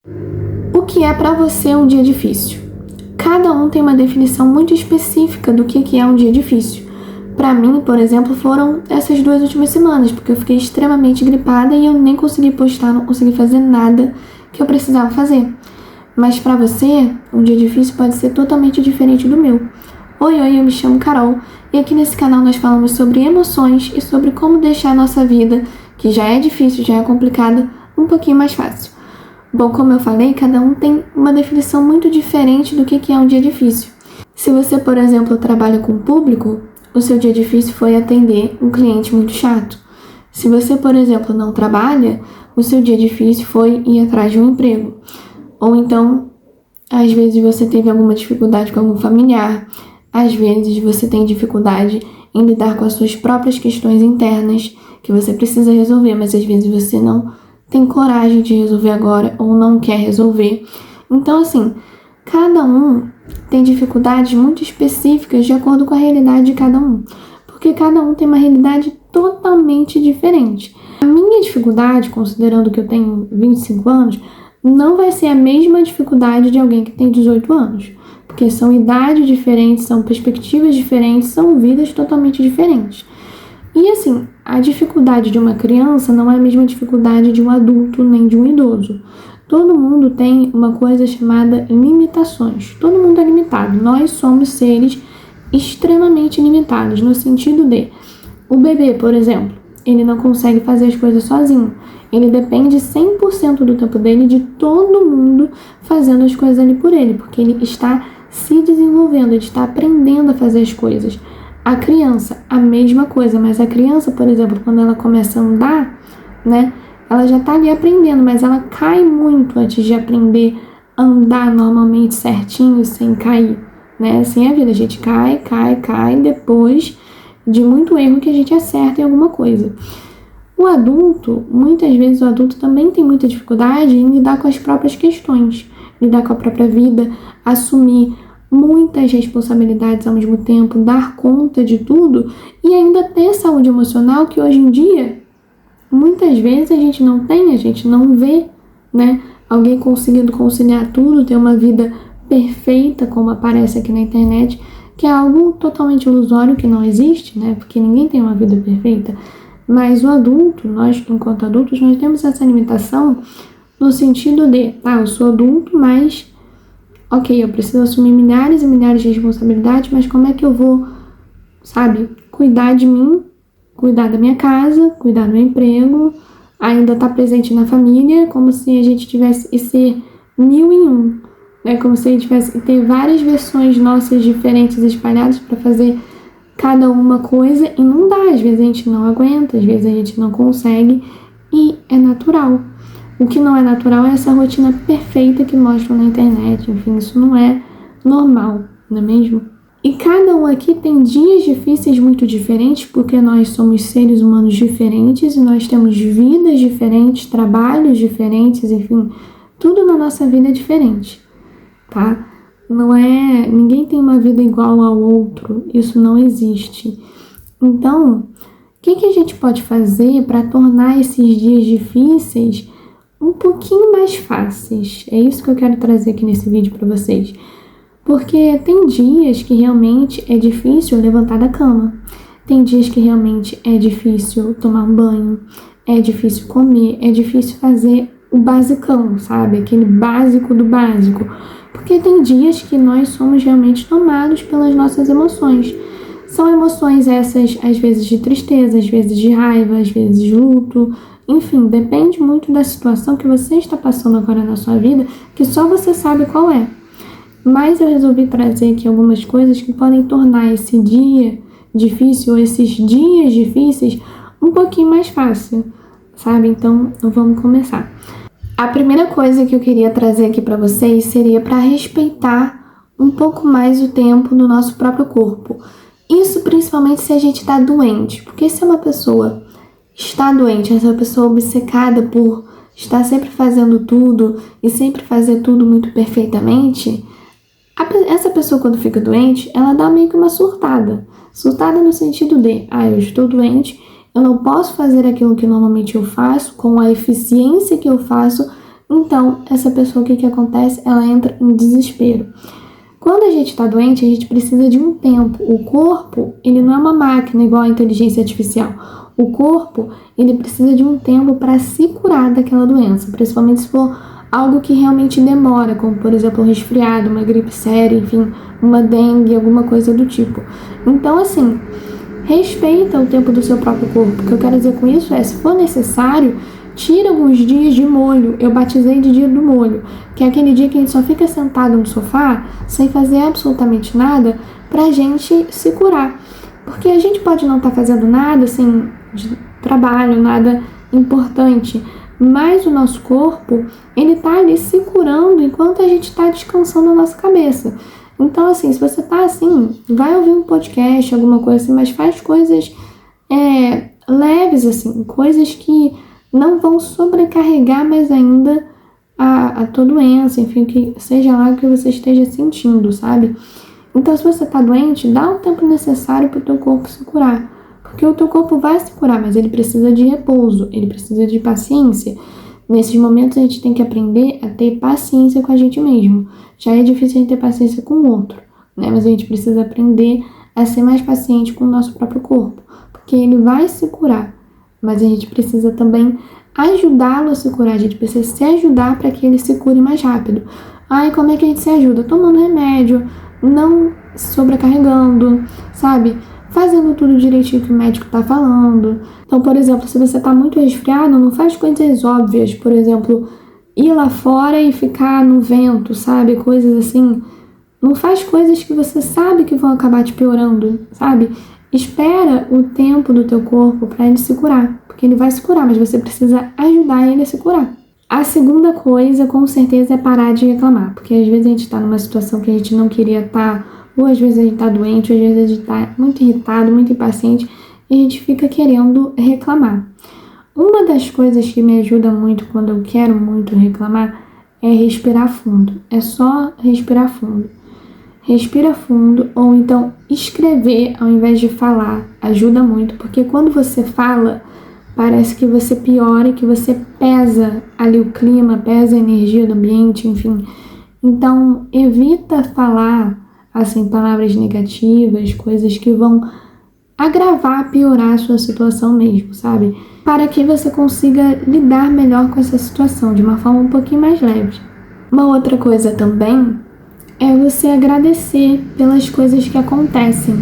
O que é para você um dia difícil? Cada um tem uma definição muito específica do que é um dia difícil. Para mim, por exemplo, foram essas 2 últimas semanas, porque eu fiquei extremamente gripada e eu nem consegui postar, não consegui fazer nada que eu precisava fazer. Mas para você, um dia difícil pode ser totalmente diferente do meu. Oi, eu me chamo Carol e aqui nesse canal nós falamos sobre emoções e sobre como deixar a nossa vida, que já é difícil, já é complicada, um pouquinho mais fácil. Bom, como eu falei, cada um tem uma definição muito diferente do que é um dia difícil. Se você, por exemplo, trabalha com público, o seu dia difícil foi atender um cliente muito chato. Se você, por exemplo, não trabalha, o seu dia difícil foi ir atrás de um emprego. Ou então, às vezes você teve alguma dificuldade com algum familiar, às vezes você tem dificuldade em lidar com as suas próprias questões internas que você precisa resolver, mas às vezes você não tem coragem de resolver agora ou não quer resolver. Então, assim, cada um tem dificuldades muito específicas de acordo com a realidade de cada um, porque cada um tem uma realidade totalmente diferente. A minha dificuldade, considerando que eu tenho 25 anos, não vai ser a mesma dificuldade de alguém que tem 18 anos, porque são idades diferentes, são perspectivas diferentes, são vidas totalmente diferentes. E assim, a dificuldade de uma criança não é a mesma dificuldade de um adulto nem de um idoso. Todo mundo tem uma coisa chamada limitações. Todo mundo é limitado. Nós somos seres extremamente limitados, no sentido de o bebê, por exemplo, ele não consegue fazer as coisas sozinho. Ele depende 100% do tempo dele de todo mundo fazendo as coisas ali por ele, porque ele está se desenvolvendo, ele está aprendendo a fazer as coisas. A criança, a mesma coisa, mas a criança, por exemplo, quando ela começa a andar, né, ela já tá ali aprendendo, mas ela cai muito antes de aprender a andar normalmente certinho, sem cair, né, assim é a vida, a gente cai, depois de muito erro que a gente acerta em alguma coisa. O adulto, muitas vezes o adulto também tem muita dificuldade em lidar com as próprias questões, lidar com a própria vida, assumir muitas responsabilidades ao mesmo tempo, dar conta de tudo e ainda ter saúde emocional que hoje em dia, muitas vezes a gente não vê, né? Alguém conseguindo conciliar tudo, ter uma vida perfeita como aparece aqui na internet, que é algo totalmente ilusório, que não existe, né? Porque ninguém tem uma vida perfeita. Mas o adulto, nós enquanto adultos, nós temos essa limitação no sentido de, eu sou adulto, mas ok, eu preciso assumir milhares e milhares de responsabilidades, mas como é que eu vou, cuidar de mim, cuidar da minha casa, cuidar do meu emprego, ainda estar presente na família, como se a gente tivesse esse 1000 em 1, né? Como se a gente tivesse que ter várias versões nossas diferentes espalhadas para fazer cada uma coisa e não dá, às vezes a gente não aguenta, às vezes a gente não consegue e é natural. O que não é natural é essa rotina perfeita que mostram na internet, enfim, isso não é normal, não é mesmo? E cada um aqui tem dias difíceis muito diferentes, porque nós somos seres humanos diferentes e nós temos vidas diferentes, trabalhos diferentes, enfim, tudo na nossa vida é diferente, tá? Ninguém tem uma vida igual ao outro, isso não existe. Então, o que a gente pode fazer para tornar esses dias difíceis um pouquinho mais fáceis? É isso que eu quero trazer aqui nesse vídeo para vocês. Porque tem dias que realmente é difícil levantar da cama. Tem dias que realmente é difícil tomar um banho, é difícil comer, é difícil fazer o basicão, sabe? Aquele básico do básico. Porque tem dias que nós somos realmente tomados pelas nossas emoções. São emoções essas, às vezes de tristeza, às vezes de raiva, às vezes de luto. Enfim, depende muito da situação que você está passando agora na sua vida, que só você sabe qual é. Mas eu resolvi trazer aqui algumas coisas que podem tornar esse dia difícil, ou esses dias difíceis, um pouquinho mais fácil, sabe? Então, vamos começar. A primeira coisa que eu queria trazer aqui para vocês seria para respeitar um pouco mais o tempo do nosso próprio corpo. Isso principalmente se a gente está doente, porque se uma pessoa está doente, essa pessoa obcecada por estar sempre fazendo tudo e sempre fazer tudo muito perfeitamente, essa pessoa quando fica doente, ela dá meio que uma surtada. Surtada no sentido de, eu estou doente, eu não posso fazer aquilo que normalmente eu faço, com a eficiência que eu faço, Então, essa pessoa, o que acontece? Ela entra em desespero. Quando a gente está doente, a gente precisa de um tempo. O corpo, ele não é uma máquina igual a inteligência artificial. O corpo, ele precisa de um tempo para se curar daquela doença, principalmente se for algo que realmente demora, como por exemplo um resfriado, uma gripe séria, enfim, uma dengue, alguma coisa do tipo. Então, assim, respeita o tempo do seu próprio corpo. O que eu quero dizer com isso é, se for necessário, tira alguns dias de molho. Eu batizei de dia do molho, que é aquele dia que a gente só fica sentado no sofá, sem fazer absolutamente nada, pra gente se curar. Porque a gente pode não estar fazendo nada, assim, de trabalho, nada importante, mas o nosso corpo, ele tá ali se curando enquanto a gente tá descansando a nossa cabeça. Então, assim, se você tá assim, vai ouvir um podcast, alguma coisa assim, mas faz coisas leves, assim, coisas que não vão sobrecarregar mais ainda a tua doença, enfim, que seja lá o que você esteja sentindo, sabe? Então, se você tá doente, dá o tempo necessário para o teu corpo se curar. Porque o teu corpo vai se curar, mas ele precisa de repouso, ele precisa de paciência. Nesses momentos, a gente tem que aprender a ter paciência com a gente mesmo. Já é difícil a gente ter paciência com o outro, né? Mas a gente precisa aprender a ser mais paciente com o nosso próprio corpo. Porque ele vai se curar, mas a gente precisa também ajudá-lo a se curar. A gente precisa se ajudar para que ele se cure mais rápido. Ai, como é que a gente se ajuda? Tomando remédio, não sobrecarregando, sabe? Fazendo tudo direitinho que o médico tá falando. Então, por exemplo, se você tá muito resfriado, não faz coisas óbvias. Por exemplo, ir lá fora e ficar no vento, sabe? Coisas assim. Não faz coisas que você sabe que vão acabar te piorando, sabe? Espera o tempo do teu corpo para ele se curar. Porque ele vai se curar, mas você precisa ajudar ele a se curar. A segunda coisa, com certeza, é parar de reclamar. Porque às vezes a gente tá numa situação que a gente não queria estar, ou às vezes a gente tá doente, ou às vezes a gente tá muito irritado, muito impaciente, e a gente fica querendo reclamar. Uma das coisas que me ajuda muito quando eu quero muito reclamar é respirar fundo. É só respirar fundo. Respira fundo, ou então escrever ao invés de falar. Ajuda muito, porque quando você fala, parece que você piora e que você pesa ali o clima, pesa a energia do ambiente, enfim. Então, evita falar, assim, palavras negativas, coisas que vão agravar, piorar a sua situação mesmo, sabe? Para que você consiga lidar melhor com essa situação, de uma forma um pouquinho mais leve. Uma outra coisa também é você agradecer pelas coisas que acontecem.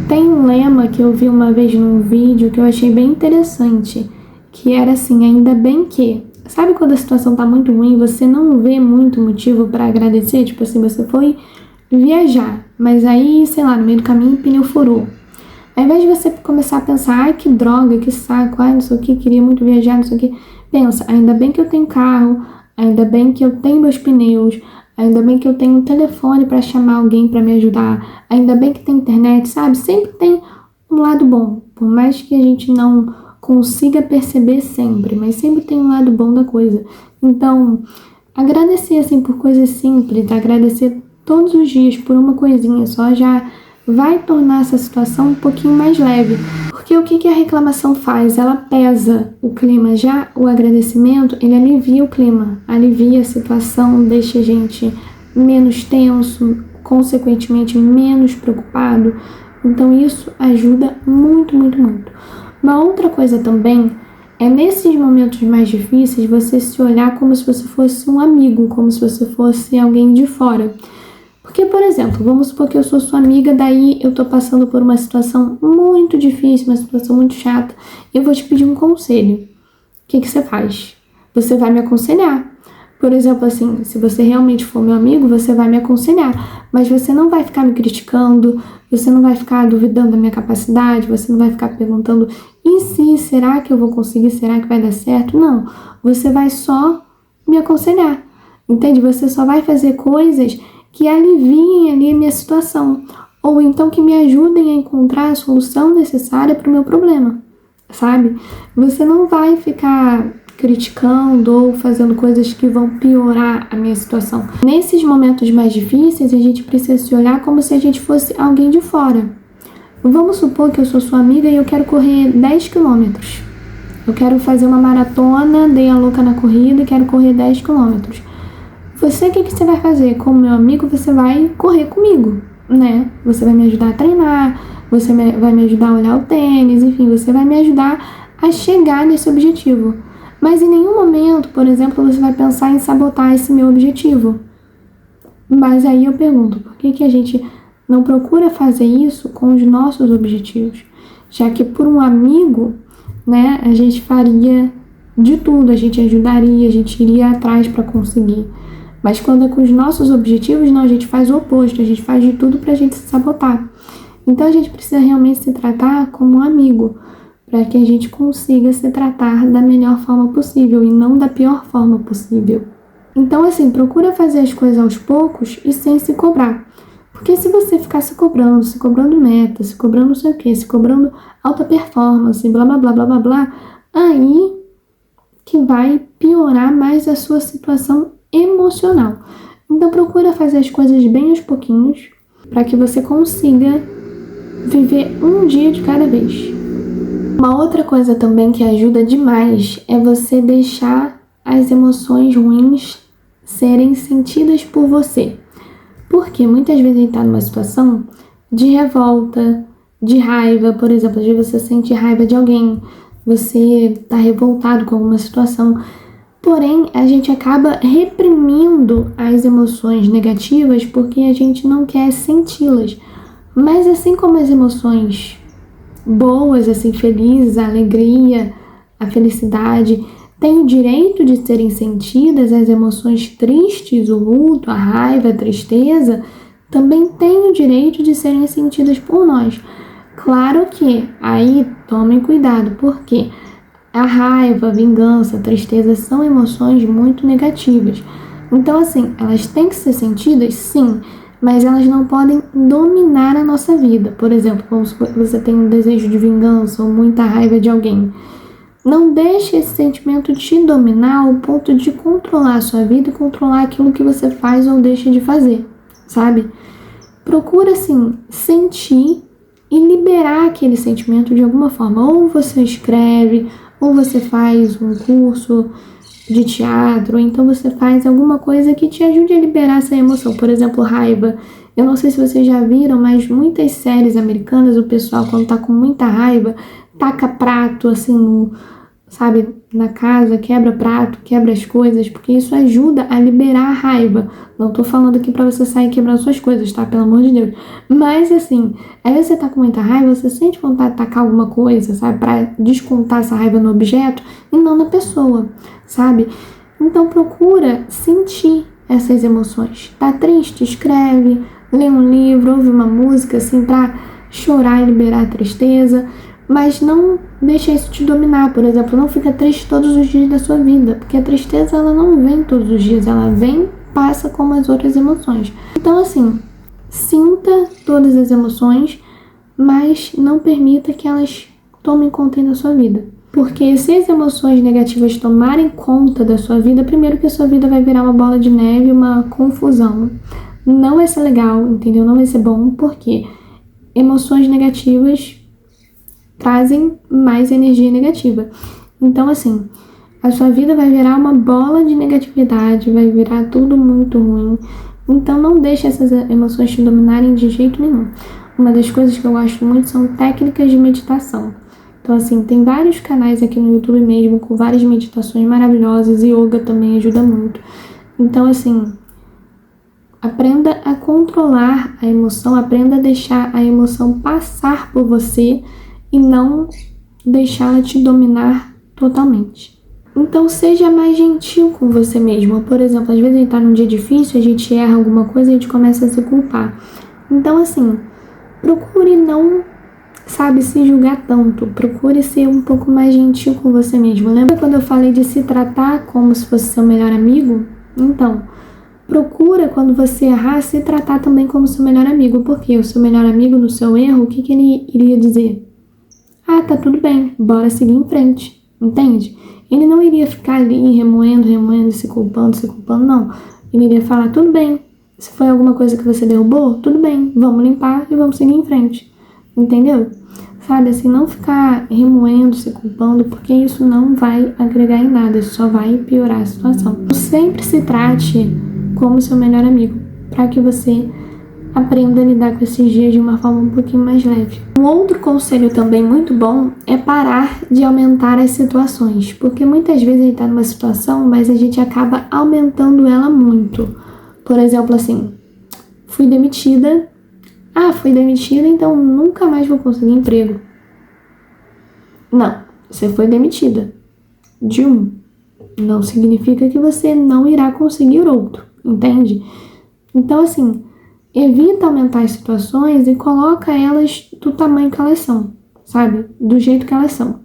Tem um lema que eu vi uma vez num vídeo que eu achei bem interessante, que era assim, ainda bem que... Sabe quando a situação tá muito ruim, você não vê muito motivo pra agradecer? Tipo assim, você foi viajar, mas aí, sei lá, no meio do caminho o pneu furou. Ao invés de você começar a pensar, ai que droga, que saco, ai não sei o que, queria muito viajar, não sei o que, pensa, ainda bem que eu tenho carro, ainda bem que eu tenho meus pneus, ainda bem que eu tenho um telefone para chamar alguém para me ajudar, ainda bem que tem internet, sabe? Sempre tem um lado bom, por mais que a gente não consiga perceber sempre, mas sempre tem um lado bom da coisa. Então, agradecer assim por coisas simples, agradecer todos os dias por uma coisinha só já vai tornar essa situação um pouquinho mais leve. Porque o que a reclamação faz? Ela pesa o clima. Já o agradecimento, ele alivia o clima, alivia a situação, deixa a gente menos tenso, consequentemente menos preocupado. Então isso ajuda muito, muito, muito. Uma outra coisa também é nesses momentos mais difíceis você se olhar como se você fosse um amigo, como se você fosse alguém de fora. Porque, por exemplo, vamos supor que eu sou sua amiga, daí eu tô passando por uma situação muito difícil, uma situação muito chata, e eu vou te pedir um conselho. O que você faz? Você vai me aconselhar. Por exemplo, assim, se você realmente for meu amigo, você vai me aconselhar, mas você não vai ficar me criticando, você não vai ficar duvidando da minha capacidade, você não vai ficar perguntando, e se, será que eu vou conseguir, será que vai dar certo? Não, você vai só me aconselhar, entende? Você só vai fazer coisas que aliviem ali a minha situação, ou então que me ajudem a encontrar a solução necessária para o meu problema, sabe? Você não vai ficar criticando ou fazendo coisas que vão piorar a minha situação. Nesses momentos mais difíceis, a gente precisa se olhar como se a gente fosse alguém de fora. Vamos supor que eu sou sua amiga e eu quero correr 10 quilômetros. eu quero fazer uma maratona, dei a louca na corrida e quero correr 10 quilômetros. Você, o que você vai fazer? Como meu amigo, você vai correr comigo, né? Você vai me ajudar a treinar, você vai me ajudar a olhar o tênis, enfim, você vai me ajudar a chegar nesse objetivo. Mas em nenhum momento, por exemplo, você vai pensar em sabotar esse meu objetivo. Mas aí eu pergunto, por que a gente não procura fazer isso com os nossos objetivos? Já que por um amigo, né, a gente faria de tudo, a gente ajudaria, a gente iria atrás para conseguir. Mas quando é com os nossos objetivos, não, a gente faz o oposto, a gente faz de tudo pra gente se sabotar. Então a gente precisa realmente se tratar como um amigo, para que a gente consiga se tratar da melhor forma possível e não da pior forma possível. Então assim, procura fazer as coisas aos poucos e sem se cobrar. Porque se você ficar se cobrando meta, se cobrando não sei o que, se cobrando alta performance, blá blá blá blá blá blá, aí que vai piorar mais a sua situação emocional. Então procura fazer as coisas bem aos pouquinhos para que você consiga viver um dia de cada vez. Uma outra coisa também que ajuda demais é você deixar as emoções ruins serem sentidas por você. Porque muitas vezes a gente está numa situação de revolta, de raiva, por exemplo, às vezes você sente raiva de alguém, você está revoltado com alguma situação. Porém, a gente acaba reprimindo as emoções negativas porque a gente não quer senti-las. Mas assim como as emoções boas, assim, felizes, a alegria, a felicidade, têm o direito de serem sentidas, as emoções tristes, o luto, a raiva, a tristeza, também têm o direito de serem sentidas por nós. Claro que aí tomem cuidado, porque a raiva, a vingança, a tristeza são emoções muito negativas. Então, assim, elas têm que ser sentidas, sim, mas elas não podem dominar a nossa vida. Por exemplo, como se você tem um desejo de vingança ou muita raiva de alguém. Não deixe esse sentimento te dominar ao ponto de controlar a sua vida e controlar aquilo que você faz ou deixa de fazer, sabe? Procura, assim, sentir e liberar aquele sentimento de alguma forma. Ou você escreve, ou você faz um curso de teatro, ou então você faz alguma coisa que te ajude a liberar essa emoção. Por exemplo, raiva. Eu não sei se vocês já viram, mas muitas séries americanas, o pessoal, quando tá com muita raiva, taca prato, assim, na casa, quebra prato, quebra as coisas, porque isso ajuda a liberar a raiva. Não tô falando aqui pra você sair quebrando suas coisas, tá? Pelo amor de Deus. Mas, assim, aí você tá com muita raiva, você sente vontade de tacar alguma coisa, sabe? Pra descontar essa raiva no objeto e não na pessoa, sabe? Então, procura sentir essas emoções. Tá triste? Escreve, lê um livro, ouve uma música, assim, pra chorar e liberar a tristeza. Mas não deixa isso te dominar. Por exemplo, não fica triste todos os dias da sua vida, porque a tristeza, ela não vem todos os dias, ela vem, passa como as outras emoções. Então, assim, sinta todas as emoções, mas não permita que elas tomem conta da sua vida. Porque se as emoções negativas tomarem conta da sua vida, primeiro que a sua vida vai virar uma bola de neve, uma confusão. Não vai ser legal, entendeu? Não vai ser bom, porque emoções negativas trazem mais energia negativa. Então, assim, a sua vida vai virar uma bola de negatividade, vai virar tudo muito ruim. Então, não deixe essas emoções te dominarem de jeito nenhum. Uma das coisas que eu gosto muito são técnicas de meditação. Então, assim, tem vários canais aqui no YouTube mesmo, com várias meditações maravilhosas, e yoga também ajuda muito. Então, assim, aprenda a controlar a emoção, aprenda a deixar a emoção passar por você e não deixá-la te dominar totalmente. Então, seja mais gentil com você mesmo. Por exemplo, às vezes a gente tá num dia difícil, a gente erra alguma coisa e a gente começa a se culpar. Então, assim, procure não, se julgar tanto. Procure ser um pouco mais gentil com você mesmo. Lembra quando eu falei de se tratar como se fosse seu melhor amigo? Então, procura, quando você errar, se tratar também como seu melhor amigo. Porque o seu melhor amigo, no seu erro, o que ele iria dizer? Ah, tá tudo bem, bora seguir em frente, entende? Ele não iria ficar ali remoendo, se culpando, não. Ele iria falar, tudo bem, se foi alguma coisa que você derrubou, tudo bem, vamos limpar e vamos seguir em frente. entendeu? Sabe, assim, não ficar remoendo, se culpando, porque isso não vai agregar em nada, isso só vai piorar a situação. Sempre se trate como seu melhor amigo, para que você aprenda a lidar com esses dias de uma forma um pouquinho mais leve. Um outro conselho também muito bom é parar de aumentar as situações, porque muitas vezes a gente tá numa situação, mas a gente acaba aumentando ela muito. Por exemplo, assim, fui demitida, então nunca mais vou conseguir emprego. Não, você foi demitida. Não significa que você não irá conseguir outro, entende? Então, assim, evita aumentar as situações e coloca elas do tamanho que elas são, sabe? Do jeito que elas são.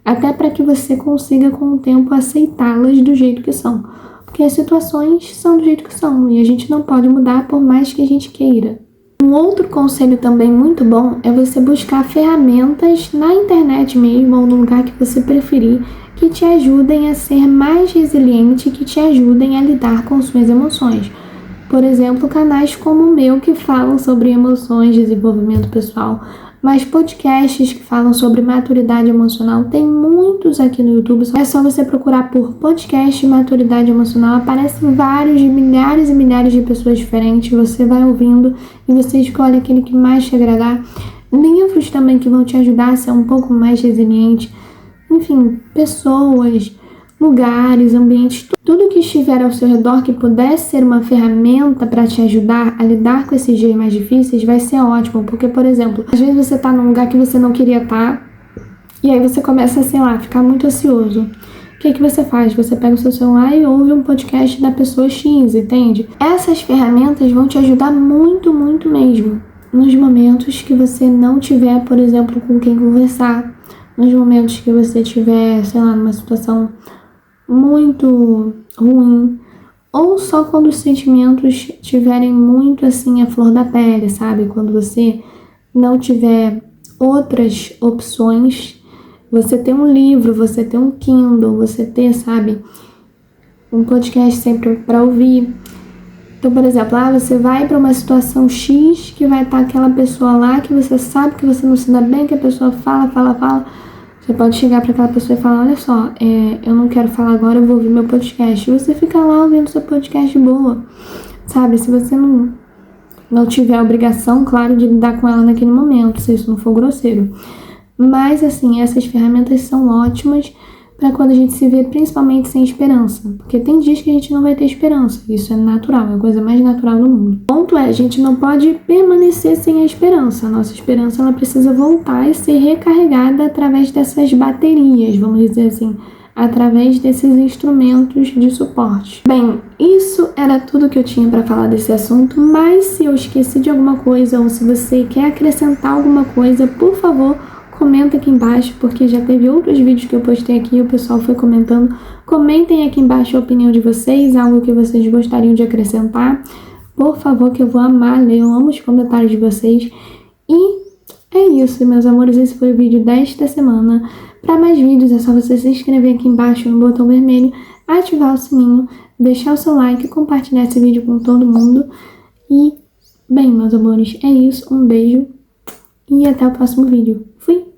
Até para que você consiga, com o tempo, aceitá-las do jeito que são. Porque as situações são do jeito que são e a gente não pode mudar por mais que a gente queira. Um outro conselho também muito bom é você buscar ferramentas na internet mesmo ou no lugar que você preferir que te ajudem a ser mais resiliente, que te ajudem a lidar com suas emoções. Por exemplo, canais como o meu que falam sobre emoções, desenvolvimento pessoal, mas podcasts que falam sobre maturidade emocional, tem muitos aqui no YouTube. É só você procurar por podcast maturidade emocional, aparecem vários, de milhares e milhares de pessoas diferentes, você vai ouvindo e você escolhe aquele que mais te agradar. Livros também que vão te ajudar a ser um pouco mais resiliente. Enfim, pessoas, lugares, ambientes, tudo que estiver ao seu redor que pudesse ser uma ferramenta para te ajudar a lidar com esses dias mais difíceis vai ser ótimo, porque, por exemplo, às vezes você tá num lugar que você não queria estar e aí você começa a, sei lá, ficar muito ansioso. O que você faz? Você pega o seu celular e ouve um podcast da pessoa X, entende? Essas ferramentas vão te ajudar muito, muito mesmo nos momentos que você não tiver, por exemplo, com quem conversar, nos momentos que você tiver, sei lá, numa situação muito ruim, ou só quando os sentimentos estiverem muito assim à flor da pele, sabe? Quando você não tiver outras opções, você ter um livro, você ter um Kindle, você ter, sabe, um podcast sempre para ouvir. Então, por exemplo, você vai para uma situação X que vai estar aquela pessoa lá que você sabe que você não se dá bem, que a pessoa fala. Você pode chegar para aquela pessoa e falar, olha só, eu não quero falar agora, eu vou ouvir meu podcast. E você fica lá ouvindo seu podcast de boa, sabe? Se você não tiver a obrigação, claro, de lidar com ela naquele momento, se isso não for grosseiro. Mas, assim, essas ferramentas são ótimas para quando a gente se vê principalmente sem esperança. Porque tem dias que a gente não vai ter esperança. Isso é natural, é a coisa mais natural do mundo. O ponto é, a gente não pode permanecer sem a esperança. A nossa esperança, ela precisa voltar e ser recarregada através dessas baterias, vamos dizer assim, através desses instrumentos de suporte. Bem, isso era tudo que eu tinha para falar desse assunto, mas se eu esqueci de alguma coisa ou se você quer acrescentar alguma coisa, por favor, comenta aqui embaixo, porque já teve outros vídeos que eu postei aqui e o pessoal foi comentando. Comentem aqui embaixo a opinião de vocês, algo que vocês gostariam de acrescentar. Por favor, que eu vou amar ler, eu amo os comentários de vocês. E é isso, meus amores, esse foi o vídeo desta semana. Para mais vídeos é só você se inscrever aqui embaixo no botão vermelho, ativar o sininho, deixar o seu like, compartilhar esse vídeo com todo mundo. E, bem, meus amores, é isso. Um beijo e até o próximo vídeo. Fui!